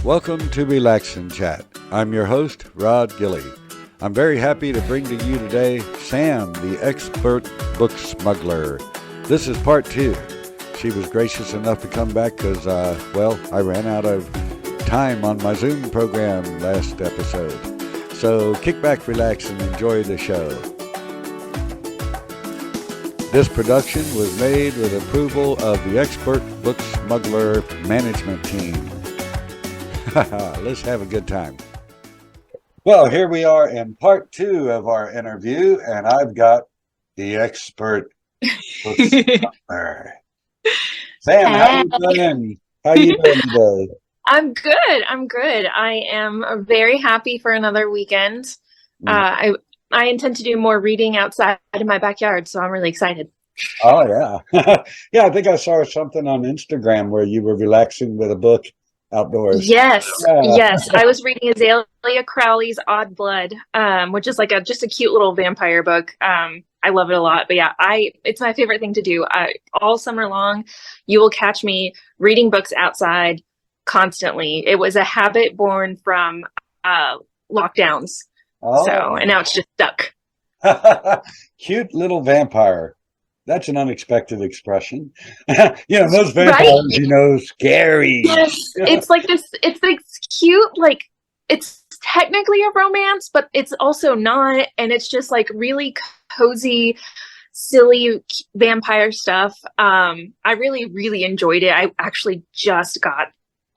Welcome to Relax and Chat. I'm your host, Rod Gilley. I'm very happy to bring to you today Sam, the expert book smuggler. This is part 2. She was gracious enough to come back because, I ran out of time on my Zoom program last episode. So kick back, relax, and enjoy the show. This production was made with approval of the Expert Book Smuggler Management Team. Let's have a good time. Well, here we are in part 2 of our interview, and I've got the Expert Book Smuggler. Sam, how you doing? How you doing today? I'm good. I am very happy for another weekend. I intend to do more reading outside in my backyard, so I'm really excited. Oh, yeah. Yeah, I think I saw something on Instagram where you were relaxing with a book outdoors. Yes. I was reading Azalea Crowley's Odd Blood, which is like just a cute little vampire book. I love it a lot. But yeah, it's my favorite thing to do. All summer long, you will catch me reading books outside constantly. It was a habit born from lockdowns. Oh. So, and now it's just stuck. Cute little vampire. That's an unexpected expression. Most vampires, right? Scary. Yes, it's like this cute, like, it's technically a romance, but it's also not. And it's just like really cozy, silly vampire stuff. I really, really enjoyed it. I actually just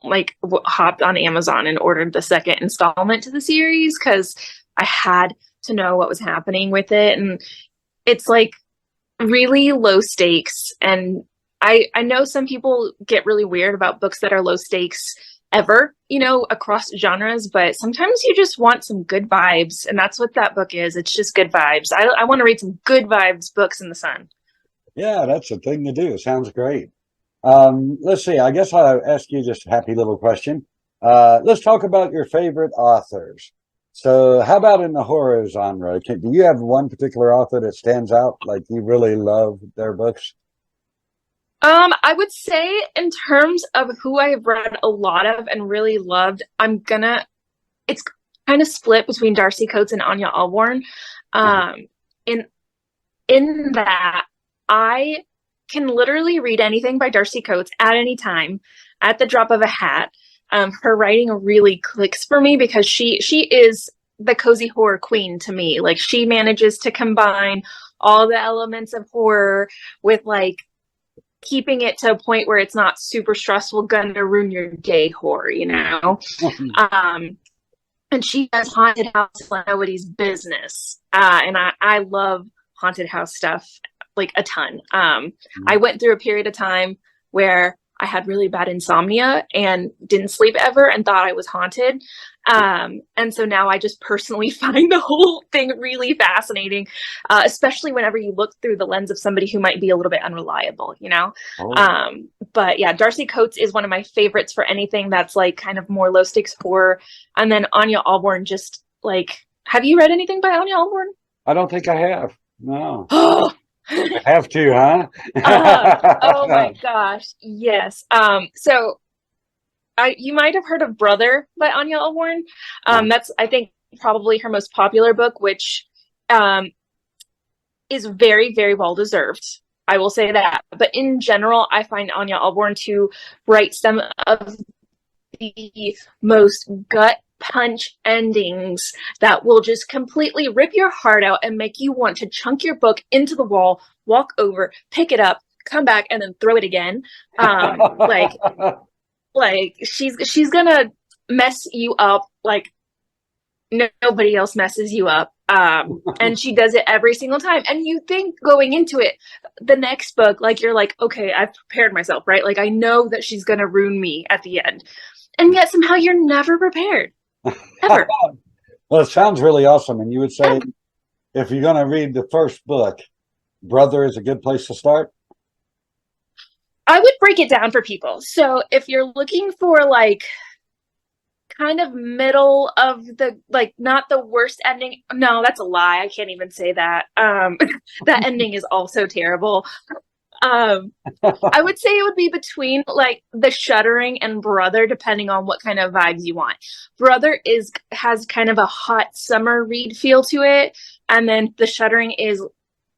hopped on Amazon and ordered the second installment to the series because I had to know what was happening with it. And it's like really low stakes. And I know some people get really weird about books that are low stakes ever, across genres, but sometimes you just want some good vibes. And that's what that book is. It's just good vibes. I want to read some good vibes books in the sun. Yeah, that's the thing to do. Sounds great. Let's see. I guess I'll ask you just a happy little question. Let's talk about your favorite authors. So how about in the horror genre? Do you have one particular author that stands out, like you really love their books? I would say in terms of who I have read a lot of and really loved, it's kind of split between Darcy Coates and Anya Alborn. In that, I can literally read anything by Darcy Coates at any time, at the drop of a hat. Her writing really clicks for me because she is the cozy horror queen to me. Like, she manages to combine all the elements of horror with like keeping it to a point where it's not super stressful, gonna ruin your day horror, and she does haunted house like nobody's business. And I love haunted house stuff like a ton. I went through a period of time where I had really bad insomnia and didn't sleep ever and thought I was haunted. And so now I just personally find the whole thing really fascinating, especially whenever you look through the lens of somebody who might be a little bit unreliable, Oh. But yeah, Darcy Coates is one of my favorites for anything that's like kind of more low stakes horror. And then Anya Alborn, just like, have you read anything by Anya Alborn? I don't think I have. No. I have to, huh? Oh my gosh, yes. So you might have heard of Brother by Anya Alborn. That's, I think, probably her most popular book, which is very, very well deserved. I will say that. But in general, I find Anya Alborn to write some of the most gut punch endings that will just completely rip your heart out and make you want to chunk your book into the wall, walk over, pick it up, come back, and then throw it again. Like she's gonna mess you up like nobody else messes you up. And she does it every single time. And you think going into it, the next book, like, you're like, okay, I've prepared myself, right? Like, I know that she's gonna ruin me at the end. And yet somehow you're never prepared. Ever. Well, it sounds really awesome. And you would say, if you're going to read the first book, Brother is a good place to start? I would break it down for people. So if you're looking for like kind of middle of the, like, not the worst ending. No, that's a lie. I can't even say that. That ending is also terrible. I would say it would be between like The Shuddering and Brother, depending on what kind of vibes you want. Brother has kind of a hot summer read feel to it, and then The Shuddering is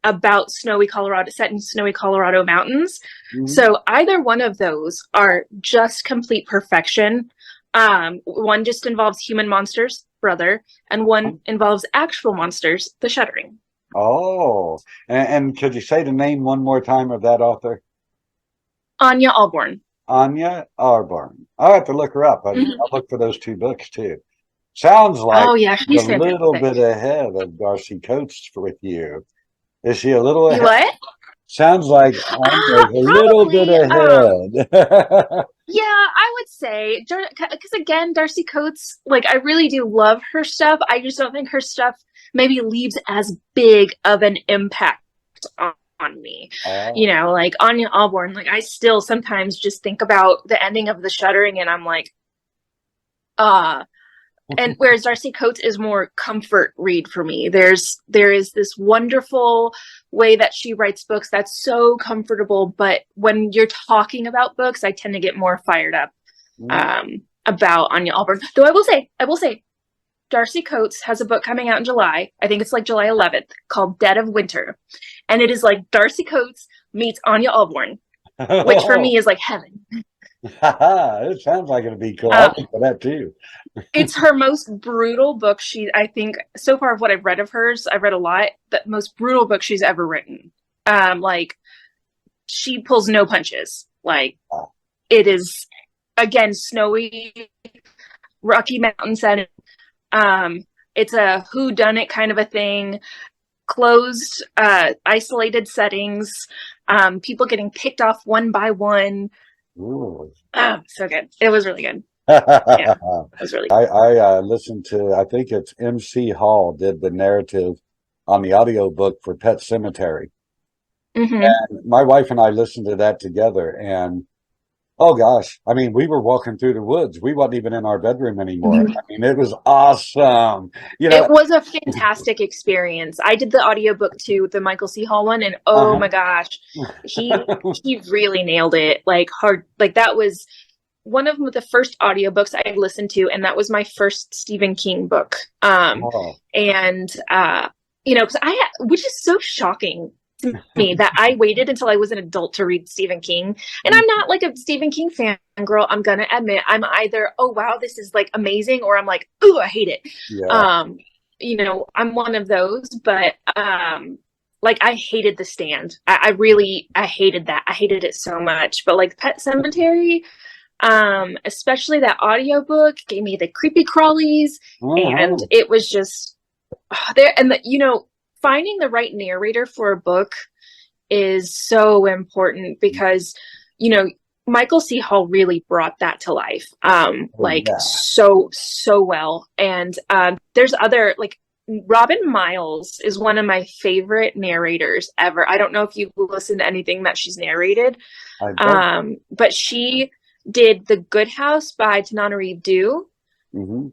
about snowy Colorado, set in snowy Colorado mountains. Mhm. So either one of those are just complete perfection. One just involves human monsters, Brother, and one involves actual monsters, The Shuddering. Oh, and could you say the name one more time of that author? Anya Alborn. Anya Arborn. I'll have to look her up. Mhm. I'll look for those two books too. Sounds like Oh yeah, a she's little fantastic. bit ahead of Darcy Coates with you. Is she a little You ahead? what? Sounds like Anya's a little bit Probably. ahead. Yeah, I would say because again, Darcy Coates, like I really do love her stuff. I just don't think her stuff maybe leaves as big of an impact on me. You Oh. know, like Anya Alborn, like I still sometimes just think about the ending of The Shuddering, and I'm like, uh and whereas Darcy Coates is more comfort read for me. There is this wonderful way that she writes books that's so comfortable, but when you're talking about books, I tend to get more fired up Mm. about Anya Alborn. Though I will say, Darcy Coates has a book coming out in July. I think it's like July 11th, called Dead of Winter, and it is like Darcy Coates meets Anya Alborn, which for me is like heaven. It sounds like it'd be cool. I'll Uh, look for that too. it's her most brutal book. I think so far of what I've read of hers, I've read a lot, the most brutal book she's ever written. Like she pulls no punches. Like it is again snowy, Rocky Mountain setting. It's a who done it kind of a thing. Closed, isolated settings. People getting picked off one by one. Ooh. So good. It was really good. Yeah, it was really. I listened to, I think it's MC Hall did the narrative on the audiobook for Pet Cemetery. Mm-hmm. My wife and I listened to that together, and oh gosh, I mean, we were walking through the woods. We wasn't even in our bedroom anymore. I mean, it was awesome. You It know, was a fantastic experience. I did the audiobook too, the Michael C. Hall one, and oh my gosh, he uh-huh. he really nailed it. Like hard, like that was one of the first audiobooks I listened to, and that was my first Stephen King book. Oh. And you know, because which is so shocking to me that I waited until I was an adult to read Stephen King. And I'm not like a Stephen King fan girl. I'm gonna admit I'm either, oh wow, this is like amazing, or I'm like, ooh, I hate it. Yeah. You know, I'm one of those, but like I hated The Stand. I really I hated that. I hated it so much. But like Pet Cemetery, especially that audiobook gave me the creepy crawlies, and Uh-huh. it was just there. And you know, finding the right narrator for a book is so important because, you know, Michael C. Hall really brought that to life, Oh, like yeah. so well. And there's other like Robin Miles is one of my favorite narrators ever. I don't know if you listen to anything that she's narrated, I don't. but she did The Good House by Tananarive Due. Hmm.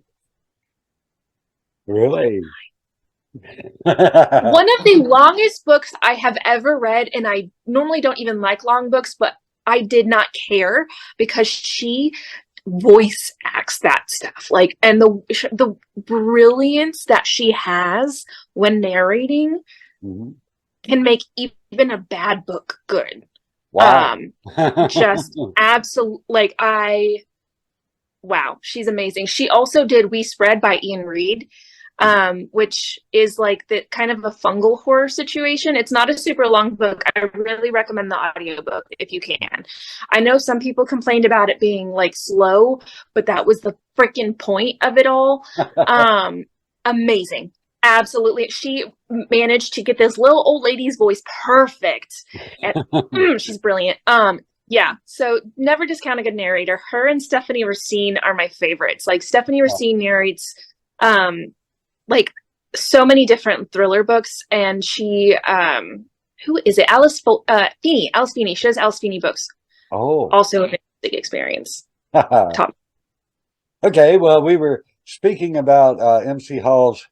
Really? One of the longest books I have ever read, and I normally don't even like long books, but I did not care because she voice acts that stuff. Like, and the brilliance that she has when narrating Mhm. can make even a bad book good. Wow. Just absolute, like wow, she's amazing. She also did We Spread by Ian Reid, which is like the kind of a fungal horror situation. It's not a super long book. I really recommend the audiobook if you can. I know some people complained about it being like slow, but that was the freaking point of it all. Amazing. Absolutely. She managed to get this little old lady's voice perfect. And she's brilliant. Yeah, so never discount a good narrator. Her and Stephanie Racine are my favorites. Like Stephanie Racine narrates like so many different thriller books, and she who is it? Feeney. Alice Feeney. She does Alice Feeney books. Oh. Also a big experience. Top. Okay, well, we were speaking about MC Hall's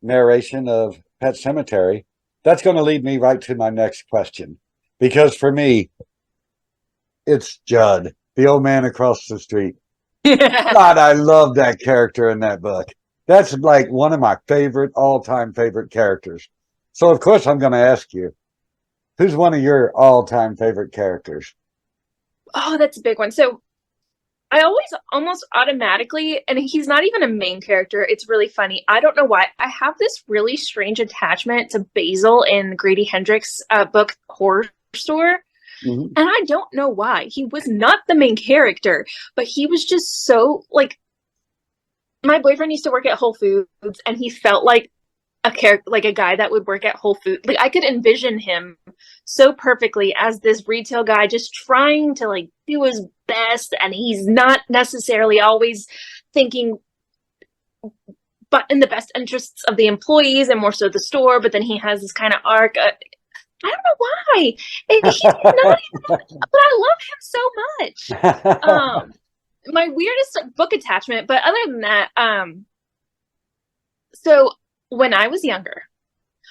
narration of Pet Cemetery. That's going to lead me right to my next question Because for me, it's Judd, the old man across the street. God, I love that character in that book. That's like one of my favorite, all-time favorite characters. So, of course, I'm going to ask you, who's one of your all-time favorite characters? Oh, that's a big one. So I always almost automatically, and he's not even a main character. It's really funny. I don't know why. I have this really strange attachment to Basil in Grady Hendrix' book Horror Store. Mm-hmm. And I don't know why. He was not the main character, but he was just so, like, my boyfriend used to work at Whole Foods, and he felt like a character, like a guy that would work at Whole Foods. Like, I could envision him so perfectly as this retail guy just trying to, like, do his best, and he's not necessarily always thinking but in the best interests of the employees and more so the store, but then he has this kind of arc. I don't know why. He's not even, but I love him so much. My weirdest book attachment, but other than that, so when I was younger,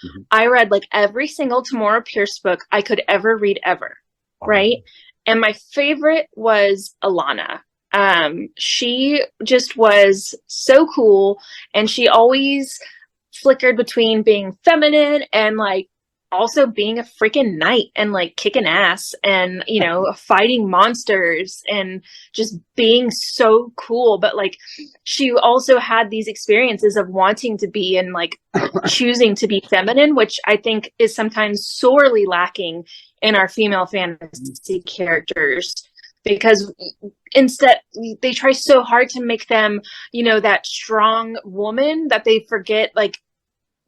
Mm-hmm. I read like every single Tamora Pierce book I could ever read ever, right? And my favorite was Alana. She just was so cool, and she always flickered between being feminine and like also being a freaking knight and like kicking ass and, you know, fighting monsters and just being so cool. But like she also had these experiences of wanting to be and like choosing to be feminine, which I think is sometimes sorely lacking in our female fantasy characters, because instead they try so hard to make them, you know, that strong woman that they forget like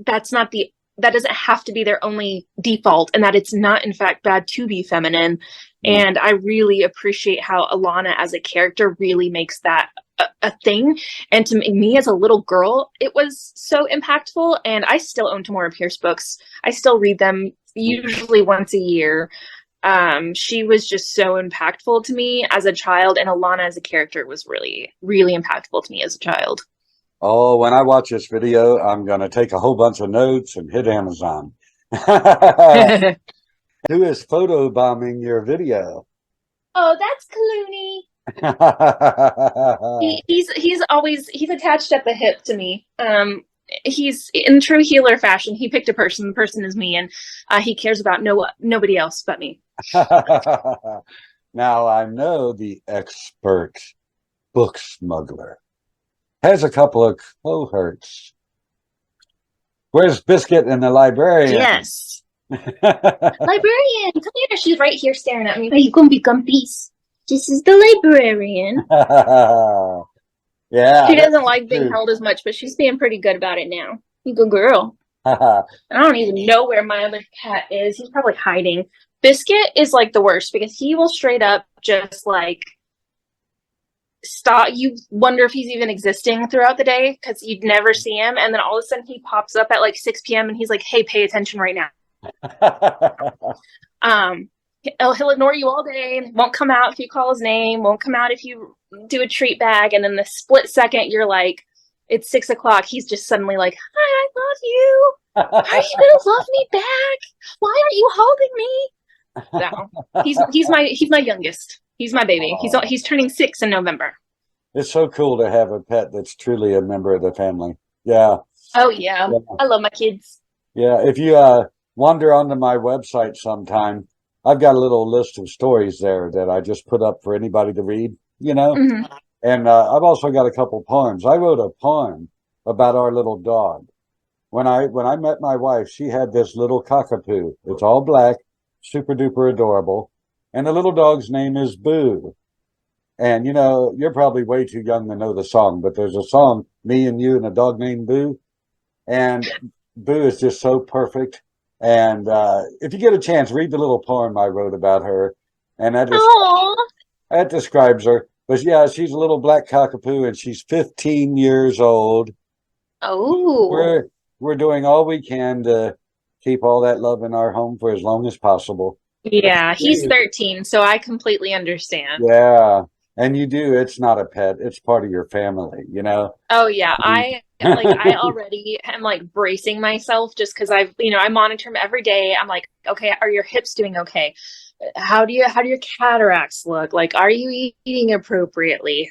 that doesn't have to be their only default, and that it's not in fact bad to be feminine. And I really appreciate how Alana as a character really makes that a thing. And to me as a little girl, it was so impactful. And I still own Tamora Pierce books. I still read them usually once a year. She was just so impactful to me as a child, and Alana as a character was really, really impactful to me as a child. Oh, when I watch this video, I'm going to take a whole bunch of notes and hit Amazon. Who is photobombing your video? Oh, that's Clooney. He's attached at the hip to me. He's in true healer fashion. He picked a person. The person is me, and he cares about nobody else but me. Now I know the expert book smuggler has a couple of cohorts. Where's Biscuit and the librarian? Yes. Librarian, come here. She's right here staring at me. Are you gonna become peace? This is the librarian. Yeah. She doesn't like being held as much, but she's being pretty good about it now. You good girl. I don't even know where my other cat is. He's probably hiding. Biscuit is like the worst because he will straight up just like stop. You wonder if he's even existing throughout the day because you'd never see him, and then all of a sudden he pops up at like 6 p.m. and he's like, "Hey, pay attention right now." He'll ignore you all day. Won't come out if you call his name. Won't come out if you do a treat bag. And then the split second you're like, it's 6 o'clock. He's just suddenly like, "Hi, I love you. Are you gonna love me back? Why aren't you holding me?" So he's my youngest. He's my baby. He's turning 6 in November. It's so cool to have a pet that's truly a member of the family. Yeah. Oh yeah. I love my kids. Yeah. If you wander onto my website sometime, I've got a little list of stories there that I just put up for anybody to read, you know. Mm-hmm. And I've also got a couple poems. I wrote a poem about our little dog. When I met my wife, she had this little cockapoo. It's all black, super duper adorable. And the little dog's name is Boo. And, you know, you're probably way too young to know the song, but there's a song, Me and You and a Dog Named Boo. And Boo is just so perfect. And if you get a chance, read the little poem I wrote about her. And that describes her. But yeah, she's a little black cockapoo, and she's 15 years old. Oh. We're doing all we can to keep all that love in our home for as long as possible. Yeah, he's 13, so I completely understand. Yeah. And you do, it's not a pet, it's part of your family, you know? Oh yeah, I like I already am like bracing myself just because I've, I monitor him every day. I'm like, okay, are your hips doing okay? How do your cataracts look? Like, are you eating appropriately?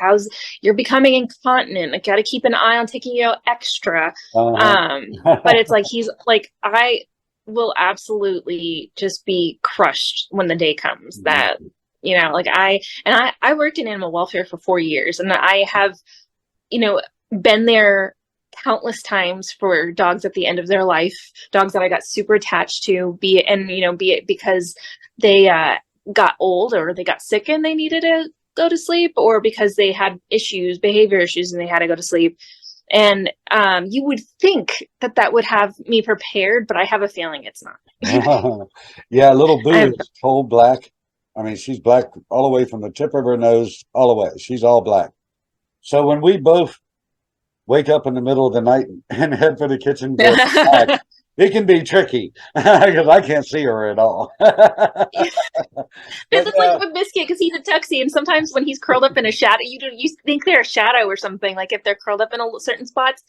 You're becoming incontinent? I got to keep an eye on taking you out extra. But it's like he's like, I will absolutely just be crushed when the day comes that, like I worked in animal welfare for 4 years, and I have, been there countless times for dogs at the end of their life, dogs that I got super attached to, be it because they got old or they got sick and they needed to go to sleep, or because they had behavior issues, and they had to go to sleep. And you would think that would have me prepared, but I have a feeling it's not. Yeah, little Boo is whole black. I mean, she's black all the way from the tip of her nose all the way. She's all black. So when we both wake up in the middle of the night and head for the kitchen, it can be tricky because I can't see her at all. It's like with Biscuit, because he's a tuxie, and sometimes when he's curled up in a shadow, you think they're a shadow or something. Like if they're curled up in certain spots,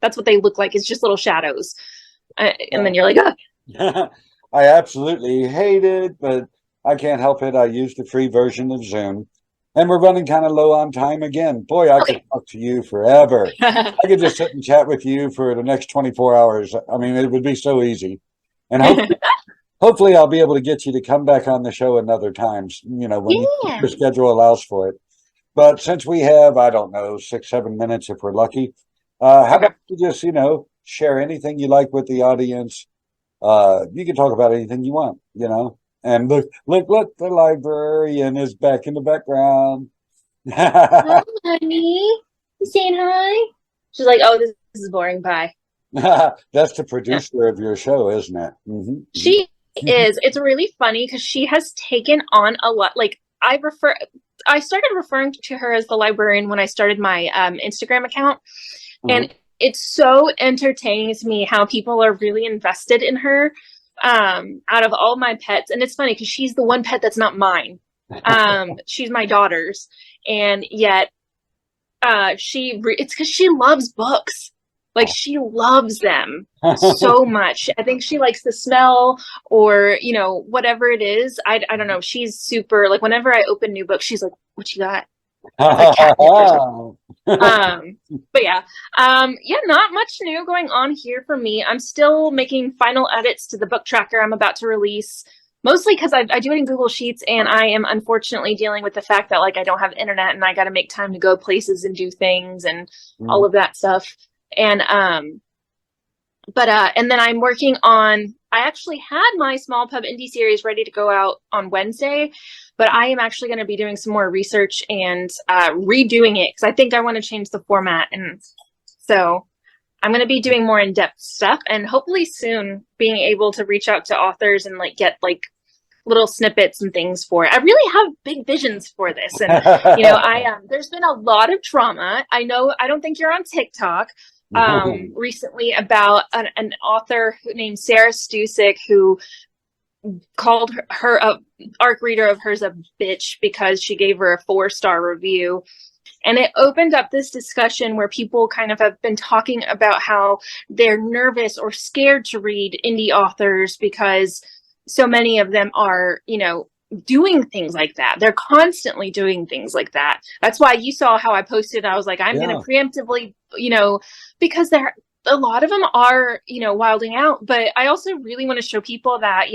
that's what they look like. It's just little shadows, and then you're like, oh. I absolutely hate it, but I can't help it. I use the free version of Zoom. And we're running kind of low on time again. Boy, I could talk to you forever. I could just sit and chat with you for the next 24 hours. I mean, it would be so easy. And hopefully I'll be able to get you to come back on the show another time, when your schedule allows for it. But since we have, I don't know, 6-7 minutes if we're lucky, how about you just, share anything you like with the audience? You can talk about anything you want, And look, the librarian is back in the background. Hi, honey. You saying hi? She's like, oh, this is boring. Bye. That's the producer of your show, isn't it? She is. It's really funny because she has taken on a lot. Like, I started referring to her as the librarian when I started my Instagram account. And it's so entertaining to me how people are really invested in her. Out of all my pets, and it's funny because she's the one pet that's not mine. She's my daughter's, and yet it's because she loves books. Like, she loves them so much. I think she likes the smell, or whatever it is. I don't know. She's super, like, whenever I open new books, she's like, what you got? Like but yeah, not much new going on here for me. I'm still making final edits to the book tracker I'm about to release, mostly because I do it in Google Sheets, and I am unfortunately dealing with the fact that, like, I don't have internet, and I got to make time to go places and do things and all of that stuff. And and then I'm working on, I actually had my Small Pub Indie series ready to go out on Wednesday, but I am actually going to be doing some more research and redoing it because I think I want to change the format. And so I'm going to be doing more in-depth stuff, and hopefully soon being able to reach out to authors and like get like little snippets and things for it. I really have big visions for this. And, there's been a lot of trauma. I know, I don't think you're on TikTok. Recently about an author named Sarah Stusek, who called her a ARC reader of hers a bitch because she gave her a 4-star review. And it opened up this discussion where people kind of have been talking about how they're nervous or scared to read indie authors because so many of them are, doing things like that. They're constantly doing things like that. That's why you saw how I posted. I was like, I'm going to preemptively, because a lot of them are, wilding out. But I also really want to show people that,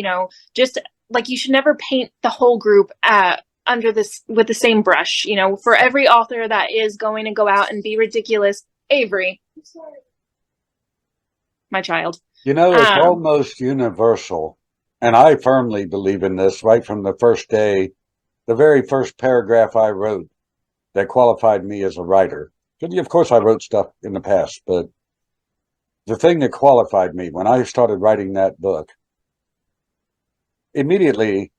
just like, you should never paint the whole group under this with the same brush. For every author that is going to go out and be ridiculous, Avery, my child, it's almost universal. And I firmly believe in this right from the first day. The very first paragraph I wrote that qualified me as a writer. Of course, I wrote stuff in the past, but the thing that qualified me when I started writing that book, immediately,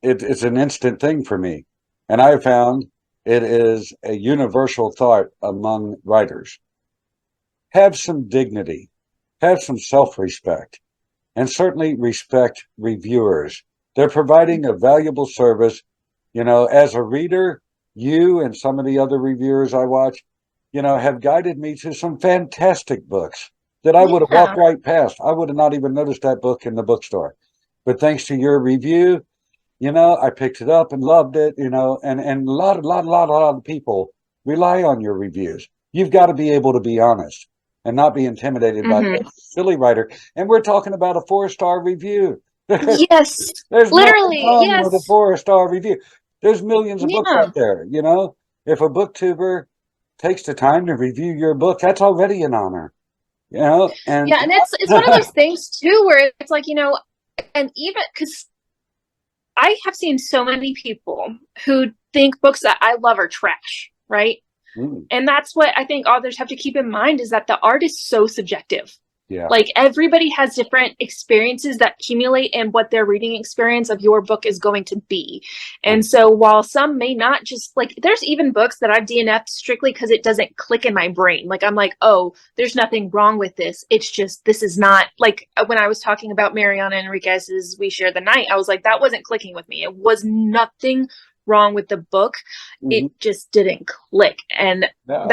it's an instant thing for me. And I found it is a universal thought among writers. Have some dignity, have some self-respect. And certainly respect reviewers. They're providing a valuable service. As a reader, you and some of the other reviewers I watch, have guided me to some fantastic books that I would have Yeah. walked right past. I would have not even noticed that book in the bookstore. But thanks to your review, I picked it up and loved it, and a lot of people rely on your reviews. You've got to be able to be honest and not be intimidated by Hmm. the silly writer. And we're talking about a 4-star review. Yes. There's nothing Literally. wrong with a Yes. 4-star review. There's millions of books Yeah. out there, If a booktuber takes the time to review your book, that's already an honor, and Yeah, and it's one of those things too where it's like, and even because I have seen so many people who think books that I love are trash, right? Mm, And that's what I think authors have to keep in mind, is that the art is so subjective. yeah. Like, everybody has different experiences that accumulate in what their reading experience of your book is going to be. And so while some may not, just like, there's even books that I've DNF'd strictly because it doesn't click in my brain. Like, I'm like, oh, there's nothing wrong with this. It's just, this is not, like, when I was talking about Mariana Enriquez's We Share the Night, I was like, that wasn't clicking with me. It was nothing wrong with the book. Mhm. It just didn't click. And Yeah.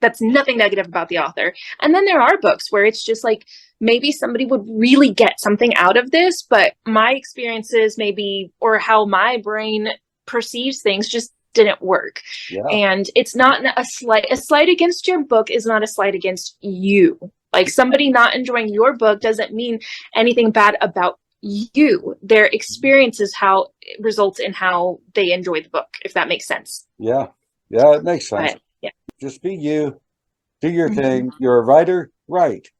that's nothing negative about the author. And then there are books where it's just like, maybe somebody would really get something out of this, but my experiences maybe, or how my brain perceives things, just didn't work. Yeah. And it's not a slight against your book is not a slight against you. Like, somebody not enjoying your book doesn't mean anything bad about you. Their experience is how it results in how they enjoy the book, if that makes sense. Yeah. Yeah, it makes sense. But yeah. Just be you. Do your thing. You're a writer, write.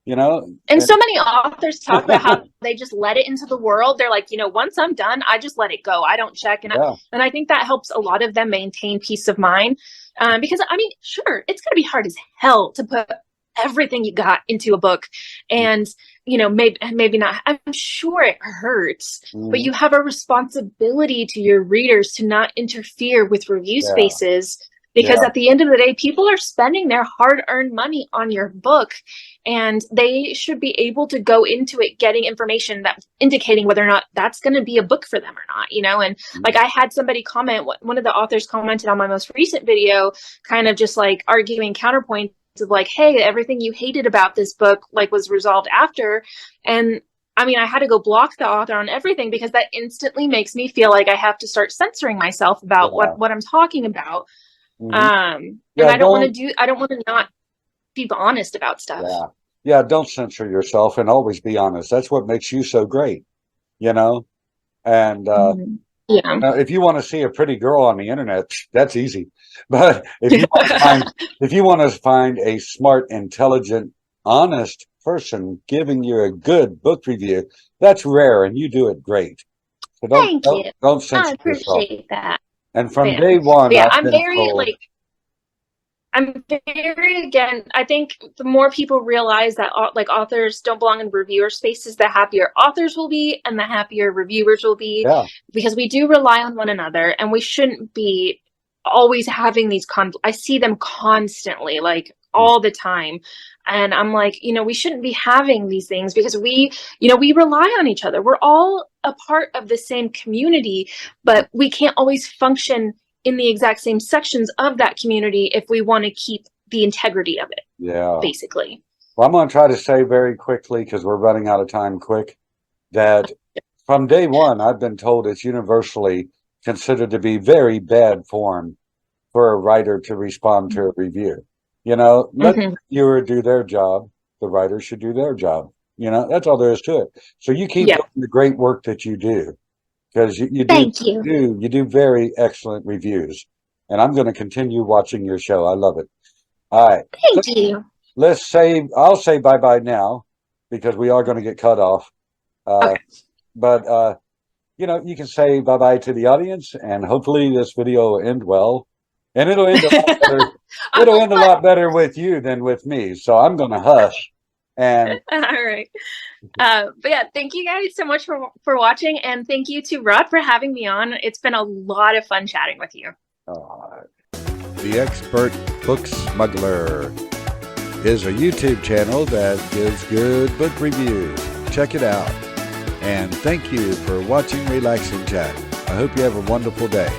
And so many authors talk about how they just let it into the world. They're like, once I'm done, I just let it go. I don't check. And I think that helps a lot of them maintain peace of mind. Because, sure, it's going to be hard as hell to put everything you got into a book. And, maybe not. I'm sure it hurts, but you have a responsibility to your readers to not interfere with review spaces. Because at the end of the day, people are spending their hard-earned money on your book, and they should be able to go into it getting information that indicating whether or not that's going to be a book for them or not, and like, I had somebody comment, one of the authors commented on my most recent video, kind of just like arguing counterpoints of like, hey, everything you hated about this book like was resolved after. And I had to go block the author on everything, because that instantly makes me feel like I have to start censoring myself about what I'm talking about. And I don't want to not be honest about stuff. Yeah, don't censor yourself, and always be honest. That's what makes you so great, and if you want to see a pretty girl on the internet, that's easy. But if you want to find a smart, intelligent, honest person giving you a good book review, that's rare, and you do it great. So don't censor yourself. I appreciate that. And from day one, I think the more people realize that like authors don't belong in reviewer spaces, the happier authors will be and the happier reviewers will be, because we do rely on one another, and we shouldn't be always having these I see them constantly, like all the time. And I'm like, we shouldn't be having these things, because we rely on each other. We're all a part of the same community, but we can't always function in the exact same sections of that community if we want to keep the integrity of it. Yeah. Basically. Well, I'm going to try to say very quickly, because we're running out of time quick, that from day one, I've been told it's universally considered to be very bad form for a writer to respond to a review. Let the reviewer do their job. The writer should do their job. That's all there is to it. So you keep doing the great work that you do, because you do very excellent reviews. And I'm going to continue watching your show. I love it. All right. Thank you. I'll say bye-bye now, because we are going to get cut off. But, you can say bye-bye to the audience, and hopefully this video will end well. And it'll end a lot better. It'll end a lot better with you than with me. So I'm going to hush. And all right. But yeah, thank you guys so much for watching, and thank you to Rod for having me on. It's been a lot of fun chatting with you. The Expert Book Smuggler is a YouTube channel that gives good book reviews. Check it out. And thank you for watching Relaxing Chat. I hope you have a wonderful day.